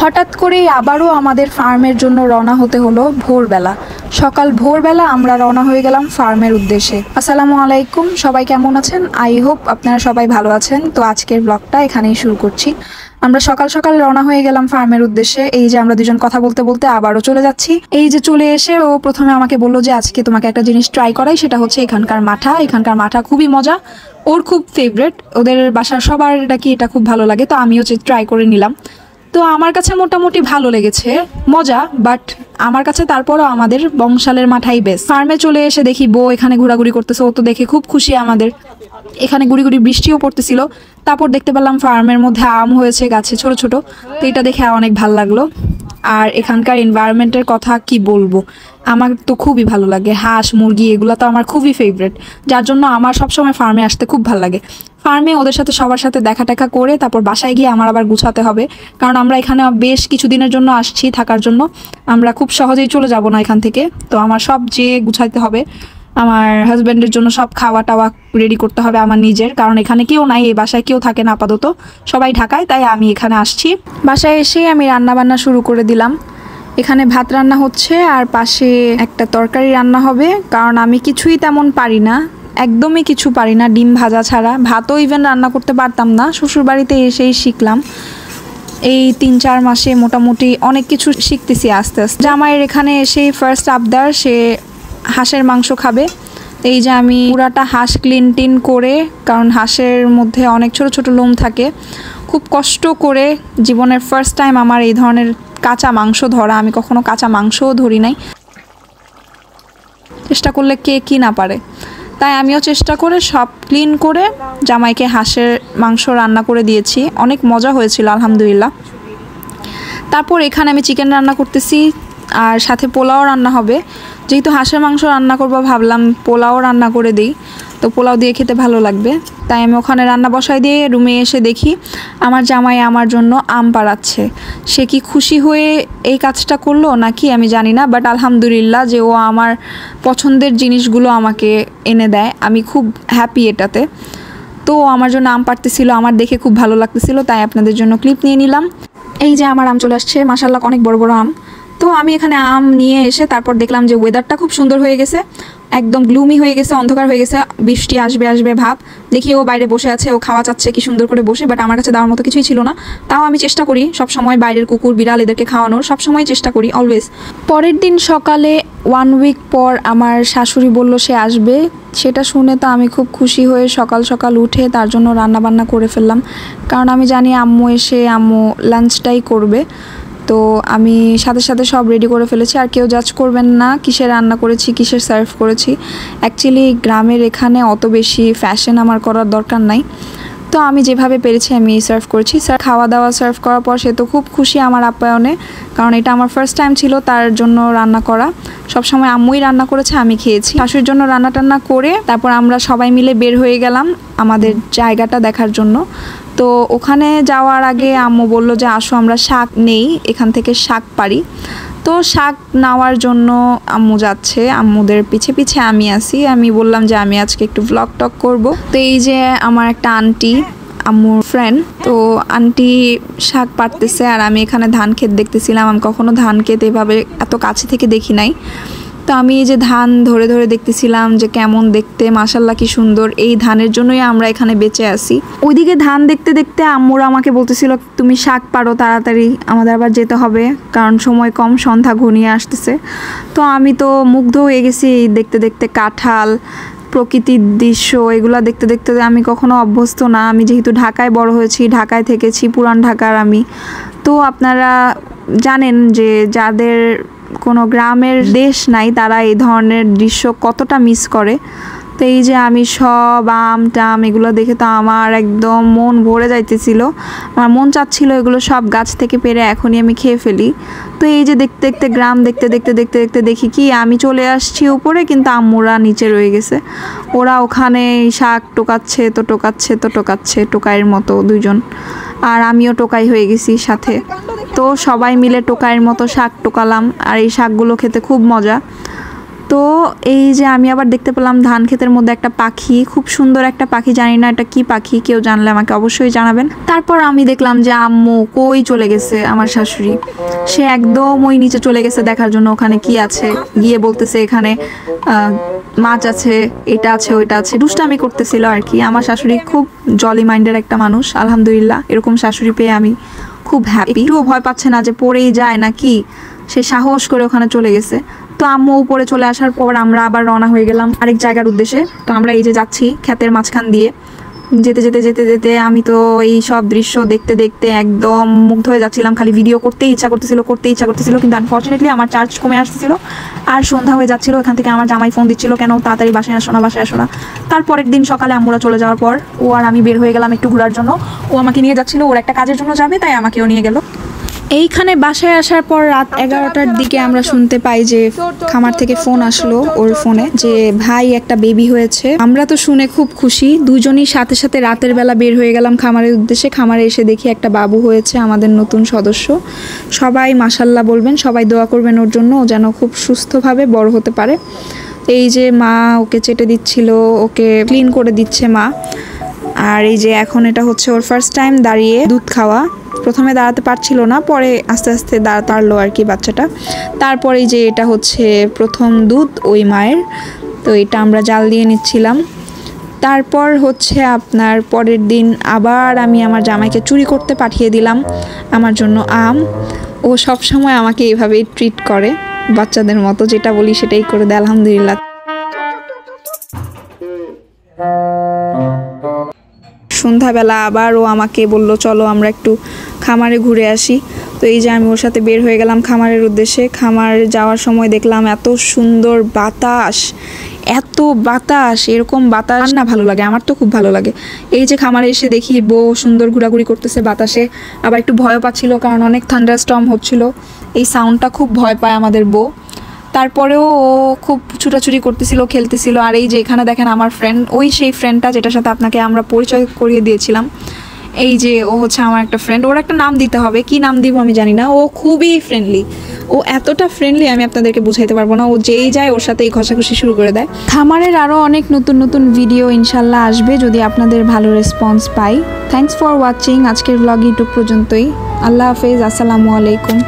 হঠাৎ করেই আবারও আমাদের ফার্মের জন্য রওনা হতে হলো ভোরবেলা। সকাল ভোরবেলা আমরা রওনা হয়ে গেলাম ফার্মের উদ্দেশ্যে। আসসালামু আলাইকুম, সবাই কেমন আছেন? আই হোপ আপনারা সবাই ভালো আছেন। তো আজকের ব্লগটা এখানেই শুরু করছি। আমরা সকাল সকাল রওনা হয়ে গেলাম ফার্মের উদ্দেশ্যে। এই যে আমরা দুজন কথা বলতে বলতে আবারও চলে যাচ্ছি। এই যে চলে এসে ও প্রথমে আমাকে বললো যে আজকে তোমাকে একটা জিনিস ট্রাই করাই, সেটা হচ্ছে এখানকার মাঠা। এখানকার মাঠা খুবই মজা, ওর খুব ফেভারেট, ওদের বাসার সবার নাকি এটা খুব ভালো লাগে। তো আমিও ট্রাই করে নিলাম। তো আমার কাছে মোটামুটি ভালো লেগেছে, মজা, বাট আমার কাছে তারপরও আমাদের বংশালের মাঠাই বেস্ট। ফার্মে চলে এসে দেখি বউ এখানে ঘোরাঘুরি করতেছে, ও তো দেখে খুব খুশি আমাদের। এখানে গুড়ি গুড়ি বৃষ্টিও পড়তেছিল। তারপর দেখতে পেলাম ফার্মের মধ্যে আম হয়েছে গাছে ছোট ছোট, তো এটা দেখে অনেক ভালো লাগলো। আর এখানকার এনভায়রনমেন্টের কথা কি বলবো, আমার তো খুবই ভালো লাগে। হাঁস মুরগি এগুলো তো আমার খুবই ফেভারিট, যার জন্য আমার সবসময় ফার্মে আসতে খুব ভালো লাগে। ফার্মে ওদের সাথে সবার সাথে দেখা টেকা করে তারপর বাসায় গিয়ে আমার আবার গুছাতে হবে, কারণ আমরা এখানে বেশ কিছুদিনের জন্য আসছি থাকার জন্য। আমরা খুব সহজেই চলে যাব না এখান থেকে, তো আমার সব যেয়ে গুছাইতে হবে। আমার হাজব্যান্ডের জন্য সব খাওয়া টাওয়া রেডি করতে হবে আমার নিজের, কারণ এখানে কেউ নাই, এই বাসায় কেউ থাকে না আপাতত, সবাই ঢাকায়, তাই আমি এখানে আসছি। বাসায় এসে আমি রান্না বান্না শুরু করে দিলাম। এখানে ভাত রান্না হচ্ছে আর পাশে একটা তরকারি রান্না হবে, কারণ আমি কিছুই তেমন পারি না, একদমই কিছু পারি না ডিম ভাজা ছাড়া। ভাতও ইভেন রান্না করতে পারতাম না, শ্বশুরবাড়িতে এসেই শিখলাম। এই 3-4 মাসে মোটামুটি অনেক কিছু শিখতেছি আস্তে আস্তে। জামাইয়ের এখানে এসেই ফার্স্ট আবদার, সে হাঁসের মাংস খাবে। এই যে আমি পুরাটা হাঁস ক্লিন টিন করে, কারণ হাঁসের মধ্যে অনেক ছোট ছোট লোম থাকে, খুব কষ্ট করে জীবনের ফার্স্ট টাইম আমার এই ধরনের কাঁচা মাংস ধরা। আমি কখনো কাঁচা মাংসও ধরি নাই, চেষ্টা করলে কে কি না পারে। তাই আমিও চেষ্টা করে সব ক্লিন করে জামাইকে হাঁসের মাংস রান্না করে দিয়েছি। অনেক মজা হয়েছিল আলহামদুলিল্লাহ। তারপর এখানে আমি চিকেন রান্না করতেছি আর সাথে পোলাও রান্না হবে। যেহেতু হাঁসের মাংস রান্না করবো, ভাবলাম পোলাও রান্না করে দিই, তো পোলাও দিয়ে খেতে ভালো লাগবে। তাই আমি ওখানে রান্না বসাই দিয়ে রুমে এসে দেখি আমার জামাই আমার জন্য আম পাড়াচ্ছে। সে কি খুশি হয়ে এই কাজটা করলো নাকি আমি জানি না, বাট আলহামদুলিল্লাহ যে ও আমার পছন্দের জিনিসগুলো আমাকে এনে দেয়, আমি খুব হ্যাপি এটাতে। তো আমার জন্য আম পাড়তেছিল, আমার দেখে খুব ভালো লাগতেছিল, তাই আপনাদের জন্য ক্লিপ নিয়ে নিলাম। এই যে আমার আম চলে আসছে, মাশাআল্লাহ অনেক বড় বড় আম। তো আমি এখানে আম নিয়ে এসে তারপর দেখলাম যে ওয়েদারটা খুব সুন্দর হয়ে গেছে, একদম গ্লুমি হয়ে গেছে, অন্ধকার হয়ে গেছে, বৃষ্টি আসবে আসবে ভাব। দেখি ও বাইরে বসে আছে, ও খাওয়া চাচ্ছে কি সুন্দর করে বসে, বাট আমার কাছে দেওয়ার মতো কিছুই ছিল না। তাও আমি চেষ্টা করি সব সময় বাইরের কুকুর বিড়াল এদেরকে খাওয়ানোর, সব সময় চেষ্টা করি অলওয়েজ। পরের দিন সকালে 1 উইক পর আমার শাশুড়ি বলল সে আসবে। সেটা শুনে তো আমি খুব খুশি হয়ে সকাল সকাল উঠে তার জন্য রান্না বান্না করে ফেললাম, কারণ আমি জানি আম্মু এসে আম্মু লাঞ্চটাই করবে। তো আমি সাথে সাথে সব রেডি করে ফেলেছি। আর কেউ জাজ করবেন না কিসে রান্না করেছি, কিসের সার্ভ করেছি। অ্যাকচুয়ালি গ্রামের এখানে অত বেশি ফ্যাশন আমার করার দরকার নাই, তো আমি যেভাবে পেরেছি আমি সার্ভ করেছি। স্যার খাওয়া দাওয়া সার্ভ করার পর সে তো খুব খুশি আমার আপ্যায়নে, কারণ এটা আমার ফার্স্ট টাইম ছিল তার জন্য রান্না করা। সবসময় আম্মুই রান্না করেছে, আমি খেয়েছি। শাশুড়ির জন্য রান্না টান্না করে তারপর আমরা সবাই মিলে বের হয়ে গেলাম আমাদের জায়গাটা দেখার জন্য। তো ওখানে যাওয়ার আগে আম্মু বলল যে আসো আমরা শাক নেই, এখান থেকে শাক পারি। তো শাক নেওয়ার জন্য আম্মু যাচ্ছে, আম্মুদের পিছে পিছে আমি আসি। আমি বললাম যে আমি আজকে একটু ভ্লগ টক করব। তো এই যে আমার একটা আন্টি, আম্মুর ফ্রেন্ড, তো আন্টি শাক পাড়তেছে আর আমি এখানে ধান ক্ষেত দেখতেছিলাম। আমি কখনো ধান ক্ষেত এভাবে এত কাছে থেকে দেখি নাই। তো আমি এই যে ধান ধরে ধরে দেখতেছিলাম যে কেমন দেখতে, মাশাআল্লাহ কি সুন্দর। এই ধানের জন্যই আমরা এখানে বেঁচে আছি। ওইদিকে ধান দেখতে দেখতে আম্মুরা আমাকে বলতেছিল তুমি শাক পারো তাড়াতাড়ি, আমাদের আবার যেতে হবে, কারণ সময় কম, সন্ধ্যা ঘনিয়ে আসতেছে। তো আমি তো মুগ্ধ হয়ে গেছি দেখতে দেখতে। কাঁঠাল, প্রকৃতির দৃশ্য এগুলো দেখতে দেখতে আমি কখনো অভ্যস্ত না। আমি যেহেতু ঢাকায় বড় হয়েছি, ঢাকায় থেকেছি, পুরান ঢাকার আমি। তো আপনারা জানেন যে যাদের কোনো গ্রামের দেশ নাই তারা এই ধরনের দৃশ্য কতটা মিস করে। তো এই যে আমি সব আম টাম এগুলো দেখে তো আমার একদম মন ভরে যাইতেছিল, আমার মন চাচ্ছিল এগুলো সব গাছ থেকে পেরে এখনই আমি খেয়ে ফেলি। তো এই যে দেখতে দেখতে গ্রাম দেখতে দেখতে দেখতে দেখতে দেখি কি আমি চলে আসছি উপরে, কিন্তু আম্মুরা নিচে রয়ে গেছে। ওরা ওখানে শাক টোকাচ্ছে তো টোকাচ্ছে তো টোকাচ্ছে, টোকাইয়ের মতো দুইজন, আর আমিও টোকাই হয়ে গেছি সাথে। তো সবাই মিলে টোকাইয়ের মতো শাক টোকালাম, আর এই শাকগুলো খেতে খুব মজা। তো এই যে আমি আবার দেখতে পেলাম ধান ক্ষেতের মধ্যে একটা পাখি, খুব সুন্দর একটা পাখি, জানি না এটা কি পাখি, কেউ জানলে আমাকে অবশ্যই জানাবেন। তারপর আমি দেখলাম যে আম্মু কই চলে গেছে, আমার শাশুড়ি, সে একদম ওই নিচে চলে গেছে দেখার জন্য ওখানে কি আছে, গিয়ে বলতেছে এখানে মাছ আছে, এটা আছে, ওইটা আছে, দুষ্টামি করতেছিল আর কি। আমার শাশুড়ি খুব জলি মাইন্ডের একটা মানুষ, আলহামদুলিল্লাহ এরকম শাশুড়ি পেয়ে আমি খুব হ্যাপি। একটুও ভয় পাচ্ছে না যে পড়েই যায় নাকি, সে সাহস করে ওখানে চলে গেছে। তো আম্মু উপরে চলে আসার পর আমরা আবার রওনা হয়ে গেলাম আরেক জায়গার উদ্দেশ্যে। তো আমরা এই যে যাচ্ছি ক্ষেতের মাঝখান দিয়ে, যেতে যেতে যেতে যেতে আমি তো এই সব দৃশ্য দেখতে দেখতে একদম মুগ্ধ হয়ে যাচ্ছিলাম, খালি ভিডিও করতে ইচ্ছা করতেছিল, কিন্তু আনফর্চুনেটলি আমার চার্জ কমে আসতেছিল আর সন্ধ্যা হয়ে যাচ্ছিল। এখান থেকে আমার জামাই ফোন দিচ্ছিল, কেন তাড়াতাড়ি বাসায় আসো না। তারপরের দিন সকালে আম্মুরা চলে যাওয়ার পর ও আর আমি বের হয়ে গেলাম একটু ঘোরার জন্য। ও আমাকে নিয়ে যাচ্ছিল, ওর একটা কাজের জন্য যাবে, তাই আমাকেও নিয়ে গেল। এইখানে বাসায় আসার পর রাত 11টার দিকে আমরা শুনতে পাই যে খামার থেকে ফোন আসলো ওর ফোনে যে ভাই একটা বেবি হয়েছে। আমরা তো শুনে খুব খুশি, দুজনই সাথে সাথে রাতের বেলা বের হয়ে গেলাম খামারের উদ্দেশ্যে। খামারে এসে দেখি একটা বাবু হয়েছে, আমাদের নতুন সদস্য। সবাই মাশাল্লাহ বলবেন, সবাই দোয়া করবেন ওর জন্য, ও যেন খুব সুস্থভাবে বড় হতে পারে। এই যে মা ওকে চেটে দিচ্ছিল, ওকে ক্লিন করে দিচ্ছে মা। আর এই যে এখন এটা হচ্ছে ওর ফার্স্ট টাইম দাঁড়িয়ে দুধ খাওয়া। প্রথমে দাঁড়াতে পারছিল না, পরে আস্তে আস্তে দাঁড়াতে পারলো আর কি বাচ্চাটা। তারপরে যে এটা হচ্ছে প্রথম দুধ ওই মায়ের, তো এটা আমরা জাল দিয়ে নিচ্ছিলাম। তারপর হচ্ছে আপনার পরের দিন আবার আমি আমার জামাইকে চুরি করতে পাঠিয়ে দিলাম আমার জন্য আম। ও সব সময় আমাকে এইভাবেই ট্রিট করে, বাচ্চাদের মতো যেটা বলি সেটাই করে দেয়, আলহামদুলিল্লাহ। সন্ধ্যাবেলা আবার ও আমাকে বলল চলো আমরা একটু খামারে ঘুরে আসি। তো এই যে আমি ওর সাথে বের হয়ে গেলাম খামারের উদ্দেশ্যে। খামারে যাওয়ার সময় দেখলাম এত সুন্দর বাতাস, এরকম বাতাস না ভালো লাগে, আমার তো খুব ভালো লাগে। এই যে খামারে এসে দেখি বউ সুন্দর ঘোরাঘুরি করতেছে বাতাসে, আবার একটু ভয়ও পাচ্ছিল কারণ অনেক থান্ডারস্টর্ম হচ্ছিল, এই সাউন্ডটা খুব ভয় পায় আমাদের বউ। তারপরেও ও খুব ছুটাছুটি করতেছিল, খেলতেছিল। আর এই যে এখানে দেখেন আমার ফ্রেন্ড, ওই সেই ফ্রেন্ডটা যেটার সাথে আপনাকে আমরা পরিচয় করিয়ে দিয়েছিলাম, এই যে ও হচ্ছে আমার একটা ফ্রেন্ড। ওর একটা নাম দিতে হবে, কি নাম দিব আমি জানি না। ও খুবই ফ্রেন্ডলি, ও এতটা ফ্রেন্ডলি আমি আপনাদেরকে বুঝাইতে পারবো না। ও যেই যায় ওর সাথে এই ঘষাঘষি শুরু করে দেয়। খামারের আরও অনেক নতুন নতুন ভিডিও ইনশাল্লাহ আসবে যদি আপনাদের ভালো response pi. Thanks for watching. আজকের ব্লগ ইউটিউব পর্যন্তই। আল্লাহ হাফেজ, আসসালামু আলাইকুম।